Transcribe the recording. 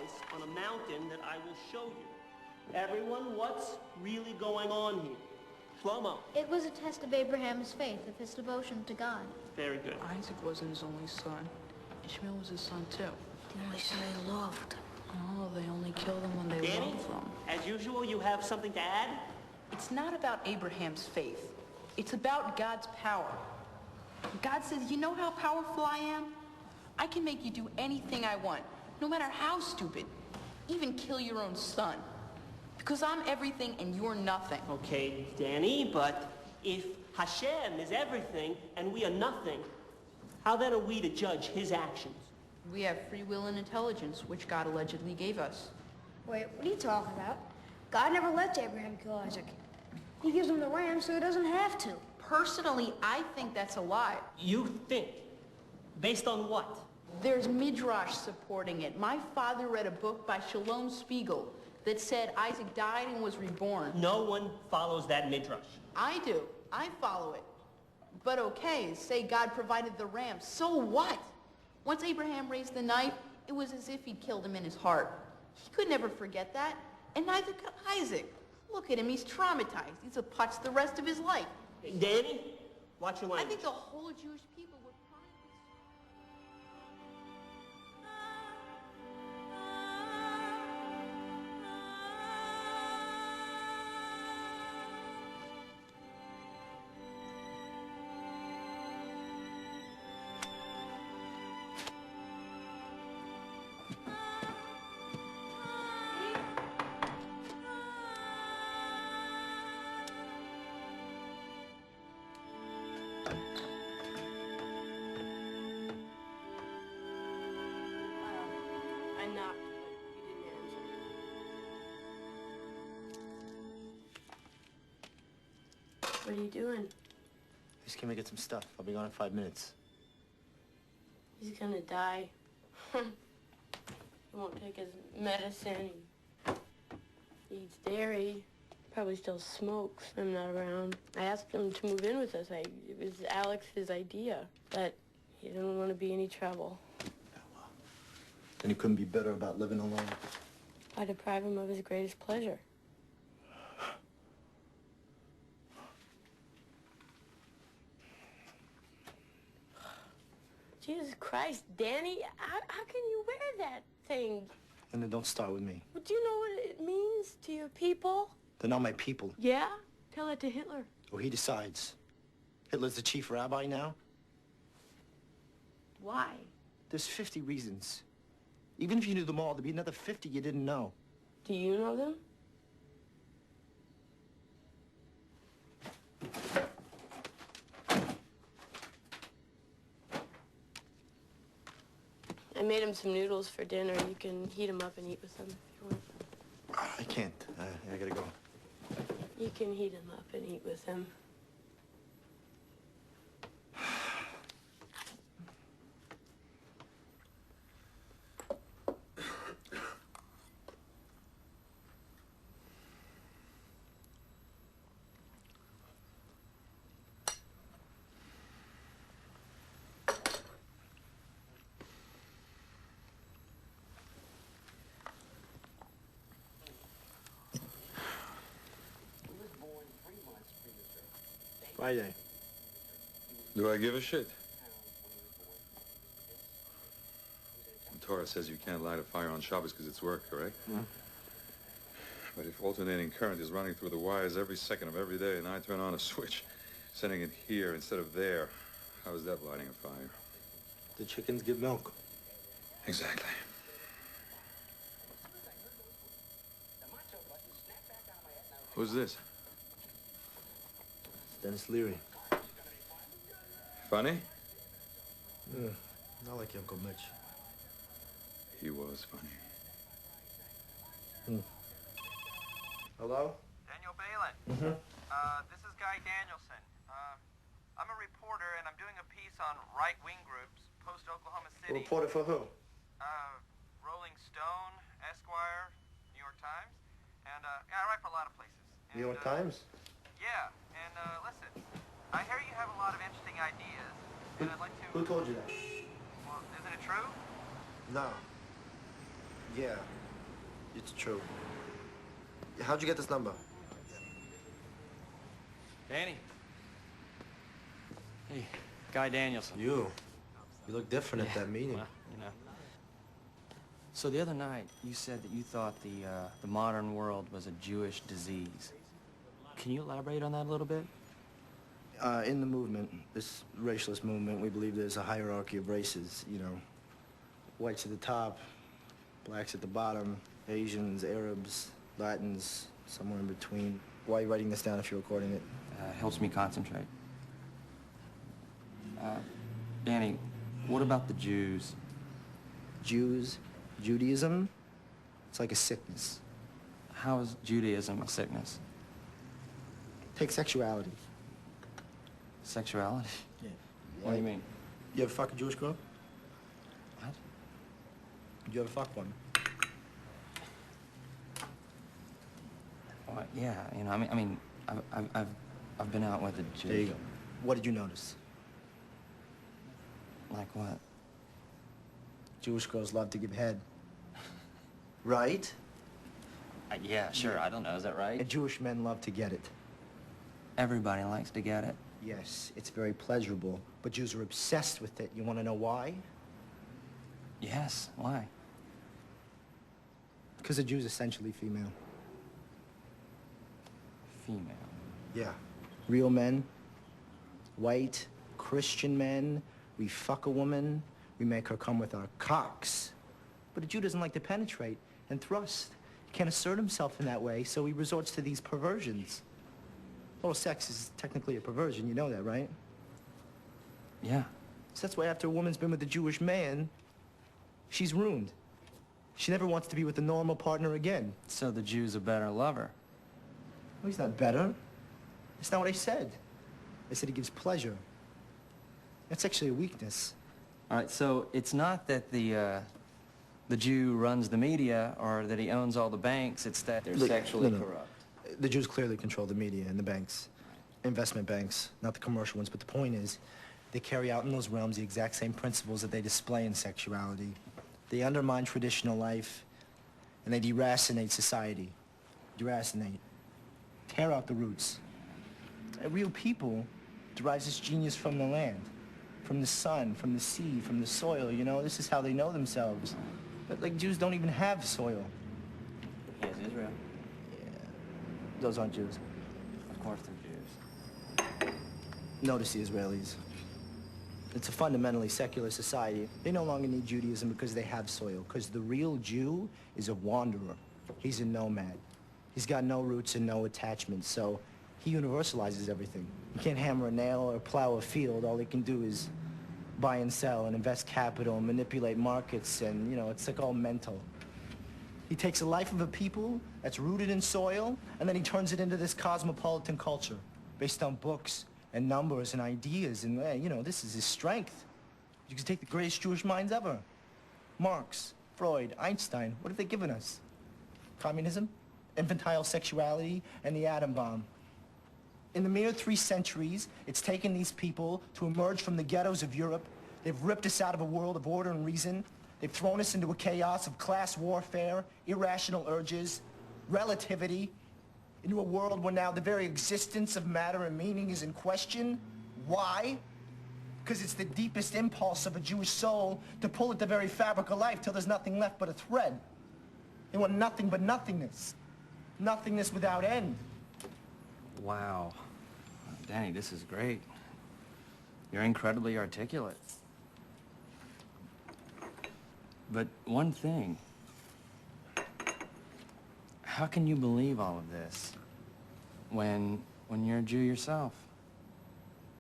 place on a mountain that I will show you. Everyone, what's really going on here? Shlomo. It was a test of Abraham's faith, of his devotion to God. Very good. Isaac wasn't his only son. Ishmael was his son, too. The only son he loved. Oh, they only kill them when they Danny, love them. as usual, you have something to add? It's not about Abraham's faith. It's about God's power. God says, you know how powerful I am? I can make you do anything I want, no matter how stupid. Even kill your own son. Because I'm everything and you're nothing. Okay, Danny, but if Hashem is everything and we are nothing, how then are we to judge his actions? We have free will and intelligence, which God allegedly gave us. Wait, what are you talking about? God never lets Abraham kill Isaac. He gives him the ram so he doesn't have to. Personally, I think that's a lie. You think? Based on what? There's midrash supporting it. My father read a book by Shalom Spiegel that said Isaac died and was reborn. No one follows that midrash. I do. I follow it. But okay, say God provided the ram. So what? Once Abraham raised the knife, it was as if he'd killed him in his heart. He could never forget that, and neither could Isaac. Look at him, he's traumatized. He's a putz the rest of his life. Danny, watch your language. I think the whole Jewish people would I knocked, but you didn't answer. What are you doing? Just came to get some stuff. I'll be gone in 5 minutes. He's gonna die. He won't take his medicine. He eats dairy. Probably still smokes when I'm not around. I asked him to move in with us. It was Alex's idea, but he didn't want to be any trouble. And he couldn't be bitter about living alone. I deprive him of his greatest pleasure. Jesus Christ, Danny, how can you wear that thing? And then don't start with me. Well, do you know what it means to your people? They're not my people. Yeah? Tell that to Hitler. Oh, he decides. Hitler's the chief rabbi now? Why? There's 50 reasons. Even if you knew them all, there'd be another 50 you didn't know. Do you know them? I made him some noodles for dinner. You can heat them up and eat with them if you want. I can't. I gotta go. You can heat them up and eat with them. Friday. Do I give a shit? The Torah says you can't light a fire on Shabbos because it's work, correct? Mm-hmm. But if alternating current is running through the wires every second of every day and I turn on a switch, sending it here instead of there, how is that lighting a fire? The chickens give milk. Exactly. Who's this? Dennis Leary. Funny? Yeah, not like your Uncle Mitch. He was funny. Hello? Daniel Balin. Mm-hmm. This is Guy Danielson. I'm a reporter, and I'm doing a piece on right-wing groups post-Oklahoma City. Reporter for who? Rolling Stone, Esquire, New York Times, and I write for a lot of places. And, New York Times? Yeah, and listen, I hear you have a lot of interesting ideas, and I'd like to... Who told you that? Well, isn't it true? No. Yeah, it's true. How'd you get this number? Danny. Hey, Guy Danielson. You look different at that meeting. Well, you know. So the other night, you said that you thought the modern world was a Jewish disease. Can you elaborate on that a little bit? In the movement, this racialist movement, we believe there's a hierarchy of races, you know. Whites at the top, blacks at the bottom, Asians, Arabs, Latins, somewhere in between. Why are you writing this down if you're recording it? It helps me concentrate. Danny, what about the Jews? Jews, Judaism, it's like a sickness. How is Judaism a sickness? Take sexuality. Sexuality? Yeah. What do you mean? You ever fuck a Jewish girl? What? You ever fuck one? Well, yeah, you know, I've been out with a Jew. There you go. What did you notice? Like what? Jewish girls love to give head. Right? Yeah, sure, I don't know, is that right? And Jewish men love to get it. Everybody likes to get it. Yes, it's very pleasurable, but Jews are obsessed with it. You want to know why? Yes, why? Because a Jew's essentially female. Female. Yeah. Real men, white, Christian men, we fuck a woman, we make her come with our cocks. But a Jew doesn't like to penetrate and thrust. He can't assert himself in that way, so he resorts to these perversions. Oral sex is technically a perversion, you know that, right? Yeah. So that's why after a woman's been with a Jewish man, she's ruined. She never wants to be with a normal partner again. So the Jew's a better lover. Well, he's not better. That's not what I said. I said he gives pleasure. That's actually a weakness. All right, so it's not that the Jew runs the media or that he owns all the banks, it's that they're sexually corrupt. The Jews clearly control the media and the banks. Investment banks, not the commercial ones, but the point is, they carry out in those realms the exact same principles that they display in sexuality. They undermine traditional life, and they deracinate society. Deracinate. Tear out the roots. A real people derives its genius from the land, from the sun, from the sea, from the soil, you know? This is how they know themselves. But, like, Jews don't even have soil. He has Israel. Yeah. Those aren't Jews. Of course they're Jews. Notice the Israelis. It's a fundamentally secular society. They no longer need Judaism because they have soil, because the real Jew is a wanderer. He's a nomad. He's got no roots and no attachments, so he universalizes everything. You can't hammer a nail or plow a field. All they can do is buy and sell and invest capital and manipulate markets, and, you know, it's like all mental. He takes the life of a people that's rooted in soil, and then he turns it into this cosmopolitan culture based on books and numbers and ideas, and, you know, this is his strength. You can take the greatest Jewish minds ever. Marx, Freud, Einstein, what have they given us? Communism, infantile sexuality, and the atom bomb. In the mere 3 centuries, it's taken these people to emerge from the ghettos of Europe. They've ripped us out of a world of order and reason. They've thrown us into a chaos of class warfare, irrational urges, relativity, into a world where now the very existence of matter and meaning is in question. Why? Because it's the deepest impulse of a Jewish soul to pull at the very fabric of life till there's nothing left but a thread. They want nothing but nothingness. Nothingness without end. Wow. Danny, this is great. You're incredibly articulate. But one thing. How can you believe all of this when you're a Jew yourself?